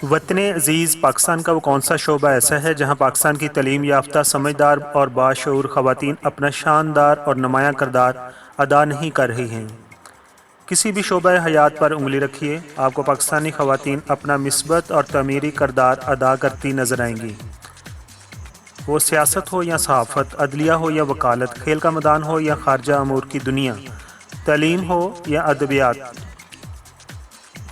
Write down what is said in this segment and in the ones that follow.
وطن عزیز پاکستان کا وہ کون سا شعبہ ایسا ہے جہاں پاکستان کی تعلیم یافتہ سمجھدار اور باشعور خواتین اپنا شاندار اور نمایاں کردار ادا نہیں کر رہی ہیں؟ کسی بھی شعبہ حیات پر انگلی رکھیے، آپ کو پاکستانی خواتین اپنا مثبت اور تعمیری کردار ادا کرتی نظر آئیں گی۔ وہ سیاست ہو یا صحافت، عدلیہ ہو یا وکالت، کھیل کا میدان ہو یا خارجہ امور کی دنیا، تعلیم ہو یا ادبیات،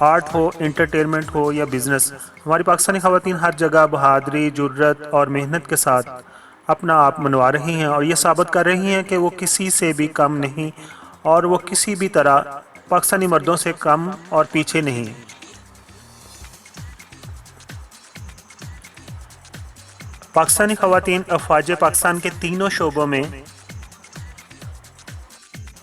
آرٹ ہو، انٹرٹینمنٹ ہو یا بزنس، ہماری پاکستانی خواتین ہر جگہ بہادری، جرت اور محنت کے ساتھ اپنا آپ منوا رہی ہیں اور یہ ثابت کر رہی ہیں کہ وہ کسی سے بھی کم نہیں اور وہ کسی بھی طرح پاکستانی مردوں سے کم اور پیچھے نہیں۔ پاکستانی خواتین افواج پاکستان کے تینوں شعبوں میں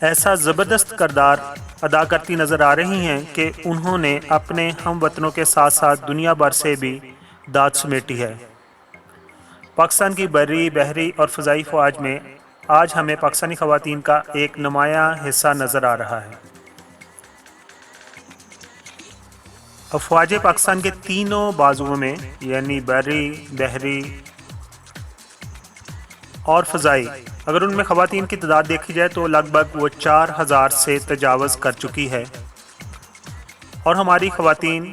ایسا زبردست کردار ادا کرتی نظر آ رہی ہیں کہ انہوں نے اپنے ہم وطنوں کے ساتھ ساتھ دنیا بھر سے بھی داد سمیٹی ہے۔ پاکستان کی بری، بحری اور فضائی فوج میں آج ہمیں پاکستانی خواتین کا ایک نمایاں حصہ نظر آ رہا ہے۔ افواج پاکستان کے تینوں بازوؤں میں یعنی بری، بحری اور فضائی، اگر ان میں خواتین کی تعداد دیکھی جائے تو لگ بھگ وہ 4000 سے تجاوز کر چکی ہے، اور ہماری خواتین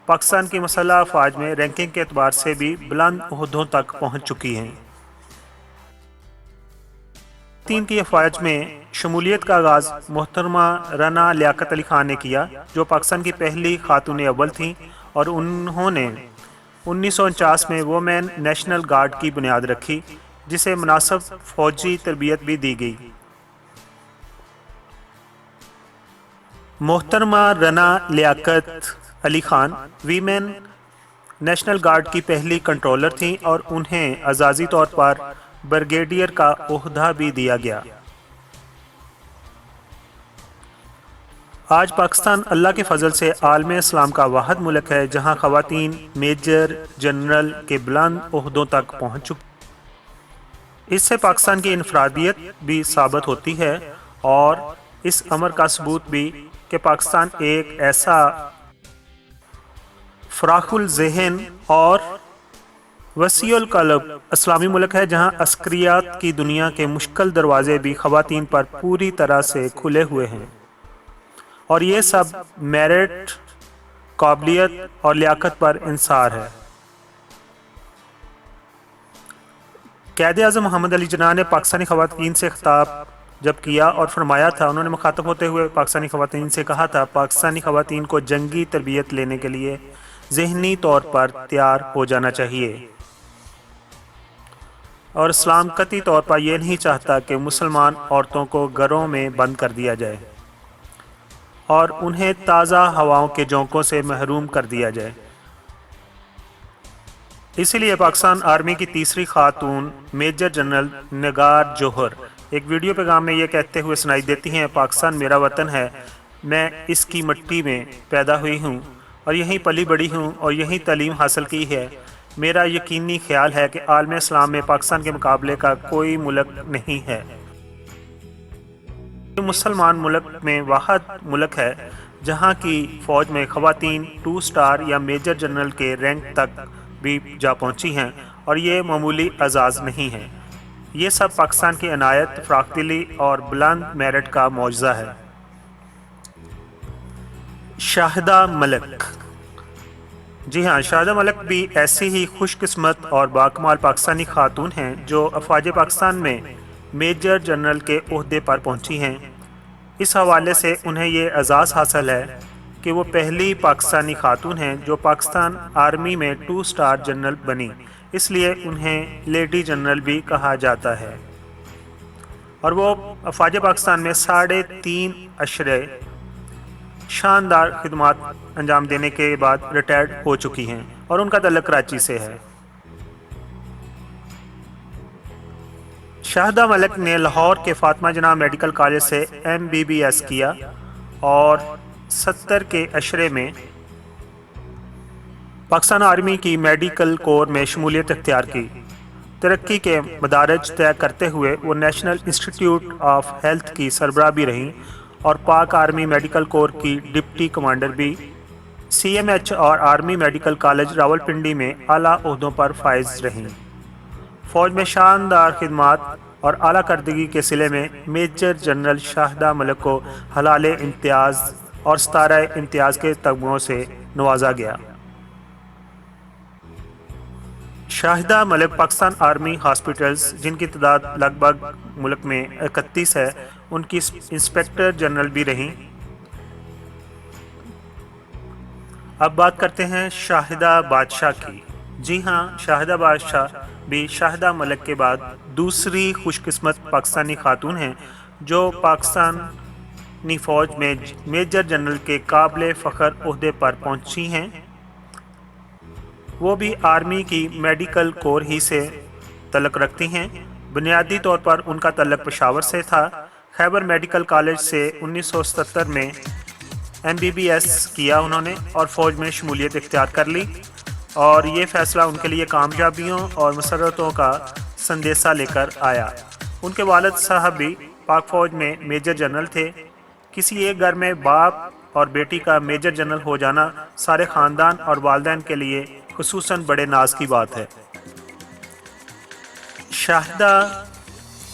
پاکستان کی مسلح افواج میں رینکنگ کے اعتبار سے بھی بلند عہدوں تک پہنچ چکی ہیں۔ خواتین کی افواج میں شمولیت کا آغاز محترمہ رنا لیاقت علی خان نے کیا، جو پاکستان کی پہلی خاتون اول تھیں، اور انہوں نے 1949 میں وومین نیشنل گارڈ کی بنیاد رکھی، جسے مناسب فوجی تربیت بھی دی گئی۔ محترمہ رنا Liaquat Ali Khan women national guard کی پہلی کنٹرولر تھیں اور انہیں اعزازی طور پر بریگیڈیئر کا عہدہ بھی دیا گیا۔ آج پاکستان اللہ کے فضل سے عالم اسلام کا واحد ملک ہے جہاں خواتین میجر جنرل کے بلند عہدوں تک پہنچ چکی۔ اس سے پاکستان کی انفرادیت بھی ثابت ہوتی ہے اور اس امر کا ثبوت بھی کہ پاکستان ایک ایسا فراخ الذہن اور وسیع القلب اسلامی ملک ہے جہاں عسکریات کی دنیا کے مشکل دروازے بھی خواتین پر پوری طرح سے کھلے ہوئے ہیں، اور یہ سب میرٹ، قابلیت اور لیاقت پر انحصار ہے۔ قائد اعظم محمد علی جناح نے پاکستانی خواتین سے خطاب جب کیا اور فرمایا تھا، انہوں نے مخاطب ہوتے ہوئے پاکستانی خواتین سے کہا تھا، پاکستانی خواتین کو جنگی تربیت لینے کے لیے ذہنی طور پر تیار ہو جانا چاہیے، اور اسلام قطعی طور پر یہ نہیں چاہتا کہ مسلمان عورتوں کو گھروں میں بند کر دیا جائے اور انہیں تازہ ہواؤں کے جھونکوں سے محروم کر دیا جائے۔ اسی لیے پاکستان آرمی کی تیسری خاتون میجر جنرل نگار جوہر ایک ویڈیو پیغام میں یہ کہتے ہوئے سنائی دیتی ہیں، پاکستان میرا وطن ہے، میں اس کی مٹی میں پیدا ہوئی ہوں اور یہیں پلی بڑی ہوں اور یہیں تعلیم حاصل کی ہے۔ میرا یقینی خیال ہے کہ عالم اسلام میں پاکستان کے مقابلے کا کوئی ملک نہیں ہے۔ یہ مسلمان ملک میں واحد ملک ہے جہاں کی فوج میں خواتین 2 اسٹار یا میجر جنرل کے رینک تک بھی جا پہنچی ہیں، اور یہ معمولی اعزاز نہیں ہے، یہ سب پاکستان کی عنایت، فراخ دلی اور بلند میرٹ کا معجزہ ہے۔ شاہدہ ملک، جی ہاں، شاہدہ ملک بھی ایسی ہی خوش قسمت اور باکمال پاکستانی خاتون ہیں جو افواج پاکستان میں میجر جنرل کے عہدے پر پہنچی ہیں۔ اس حوالے سے انہیں یہ اعزاز حاصل ہے کہ وہ پہلی پاکستانی خاتون ہیں جو پاکستان آرمی میں 2 اسٹار جنرل بنی، اس لیے انہیں لیڈی جنرل بھی کہا جاتا ہے، اور وہ افواج پاکستان میں 3.5 عشرے شاندار خدمات انجام دینے کے بعد ریٹائرڈ ہو چکی ہیں، اور ان کا تعلق کراچی سے ہے۔ شاہدہ ملک نے لاہور کے فاطمہ جناح میڈیکل کالج سے MBBS کیا اور 70 کے عشرے میں پاکستان آرمی کی میڈیکل کور میں شمولیت اختیار کی۔ ترقی کے مدارج طے کرتے ہوئے وہ نیشنل انسٹیٹیوٹ آف ہیلتھ کی سربراہ بھی رہیں اور پاک آرمی میڈیکل کور کی ڈپٹی کمانڈر بھی CMH اور آرمی میڈیکل کالج راولپنڈی میں اعلیٰ عہدوں پر فائز رہیں۔ فوج میں شاندار خدمات اور اعلیٰ کردگی کے صلے میں میجر جنرل شاہدہ ملک کو ہلال امتیاز اور ستارہ امتیاز کے تمغوں سے نوازا گیا۔ شاہدہ ملک پاکستان آرمی ہاسپٹلز، جن کی تعداد لگ بھگ ملک میں 31 ہے، ان کی انسپکٹر جنرل بھی رہیں۔ اب بات کرتے ہیں شاہدہ بادشاہ کی۔ جی ہاں، شاہدہ بادشاہ بھی شاہدہ ملک کے بعد دوسری خوش قسمت پاکستانی خاتون ہیں جو پاکستانی فوج میں میجر جنرل کے قابل فخر عہدے پر پہنچی ہیں۔ وہ بھی آرمی کی میڈیکل کور ہی سے تعلق رکھتی ہیں۔ بنیادی طور پر ان کا تعلق پشاور سے تھا۔ خیبر میڈیکل کالج سے 1977 میں MBBS کیا انہوں نے اور فوج میں شمولیت اختیار کر لی، اور یہ فیصلہ ان کے لیے کامیابیوں اور مسرتوں کا سندیسہ لے کر آیا۔ ان کے والد صاحب بھی پاک فوج میں میجر جنرل تھے۔ کسی ایک گھر میں باپ اور بیٹی کا میجر جنرل ہو جانا سارے خاندان اور والدین کے لیے خصوصاً بڑے ناز کی بات ہے۔ شاہدہ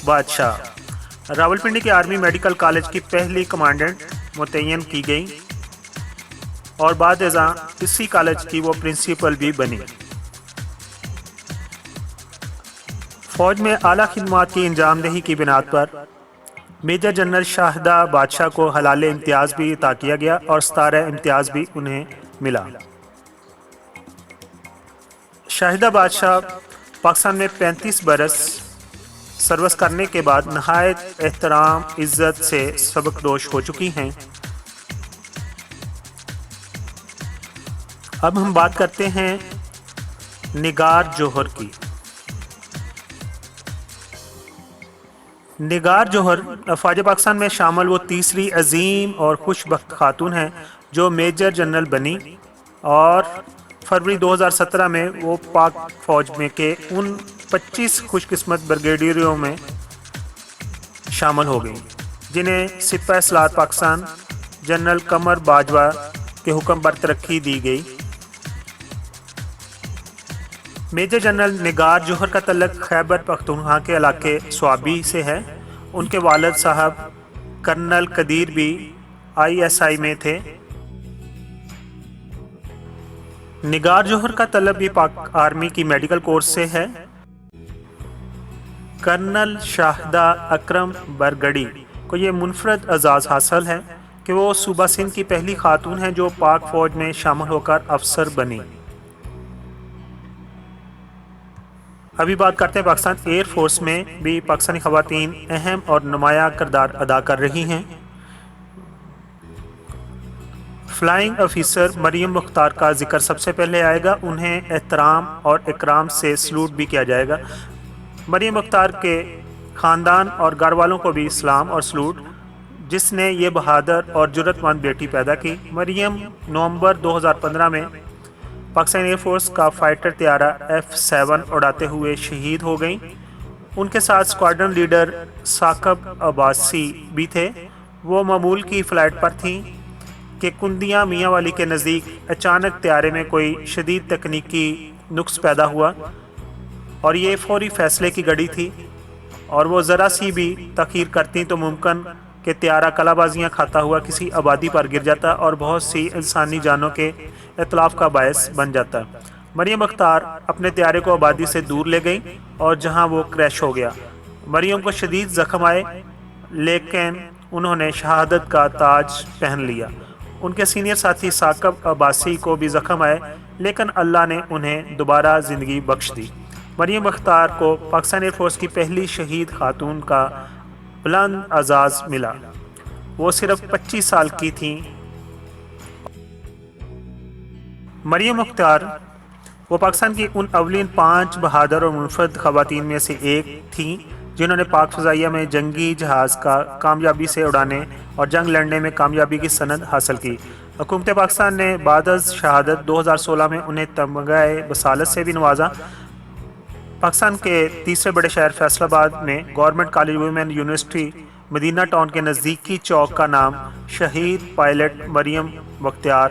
بادشاہ راولپنڈی کے آرمی میڈیکل کالج کی پہلی کمانڈنٹ متعین کی گئی اور بعد ازاں اسی کالج کی وہ پرنسپل بھی بنی۔ فوج میں اعلیٰ خدمات کی انجام دہی کی بنیاد پر میجر جنرل شاہدہ بادشاہ کو ہلال امتیاز بھی عطا کیا گیا اور ستارہ امتیاز بھی انہیں ملا۔ شاہدہ بادشاہ پاکستان میں 35 برس سروس کرنے کے بعد نہایت احترام عزت سے سبکدوش ہو چکی ہیں۔ اب ہم بات کرتے ہیں نگار جوہر کی۔ نگار جوہر افواج پاکستان میں شامل وہ تیسری عظیم اور خوش بخت خاتون ہیں جو میجر جنرل بنی، اور فروری 2017 میں وہ پاک فوج میں کے ان 25 خوش قسمت بریگیڈیئروں میں شامل ہو گئی جنہیں سپہ سالار پاکستان جنرل قمر باجوہ کے حکم پر ترقی دی گئی۔ میجر جنرل نگار جوہر کا تعلق خیبر پختونخوا کے علاقے صوابی سے ہے۔ ان کے والد صاحب کرنل قدیر بھی ISI میں تھے۔ نگار جوہر کا تعلق بھی پاک آرمی کی میڈیکل کورس سے ہے۔ کرنل شاہدہ اکرم برگڑی کو یہ منفرد اعزاز حاصل ہے کہ وہ صوبہ سندھ کی پہلی خاتون ہیں جو پاک فوج میں شامل ہو کر افسر بنی۔ ابھی بات کرتے ہیں پاکستان ایئر فورس میں بھی پاکستانی خواتین اہم اور نمایاں کردار ادا کر رہی ہیں۔ فلائنگ آفیسر مریم مختار کا ذکر سب سے پہلے آئے گا۔ انہیں احترام اور اکرام سے سلوٹ بھی کیا جائے گا۔ مریم مختار کے خاندان اور گھر والوں کو بھی سلام اور سلوٹ، جس نے یہ بہادر اور جرأت مند بیٹی پیدا کی۔ مریم نومبر 2015 میں پاکستان ایئر فورس کا فائٹر طیارہ F-7 اڑاتے ہوئے شہید ہو گئیں۔ ان کے ساتھ اسکواڈرن لیڈر ثاقب عباسی بھی تھے۔ وہ معمول کی فلائٹ پر تھیں کہ کندیاں میاں والی کے نزدیک اچانک طیارے میں کوئی شدید تکنیکی نقص پیدا ہوا، اور یہ فوری فیصلے کی گھڑی تھی، اور وہ ذرا سی بھی تاخیر کرتی تو ممکن کہ طیارہ کلا بازیاں کھاتا ہوا کسی آبادی پر گر جاتا اور بہت سی انسانی جانوں کے اتلاف کا باعث بن جاتا۔ مریم مختار اپنے طیارے کو آبادی سے دور لے گئیں اور جہاں وہ کریش ہو گیا۔ مریم کو شدید زخم آئے، لیکن انہوں نے شہادت کا تاج پہن لیا۔ ان کے سینئر ساتھی ثاقب عباسی کو بھی زخم آئے، لیکن اللہ نے انہیں دوبارہ زندگی بخش دی۔ مریم مختار کو پاکستان ایئر فورس کی پہلی شہید خاتون کا بلند اعزاز ملا۔ وہ صرف 25 سال کی تھیں۔ مریم مختار وہ پاکستان کی ان اولین 5 بہادر اور منفرد خواتین میں سے ایک تھیں جنہوں نے پاک فضائیہ میں جنگی جہاز کا کامیابی سے اڑانے اور جنگ لڑنے میں کامیابی کی سند حاصل کی۔ حکومت پاکستان نے بعد از شہادت 2016 میں انہیں تمغہ بصالت سے بھی نوازا۔ پاکستان کے تیسرے بڑے شہر فیصل آباد میں گورنمنٹ کالج ویمن یونیورسٹی مدینہ ٹاؤن کے نزدیکی چوک کا نام شہید پائلٹ مریم مختار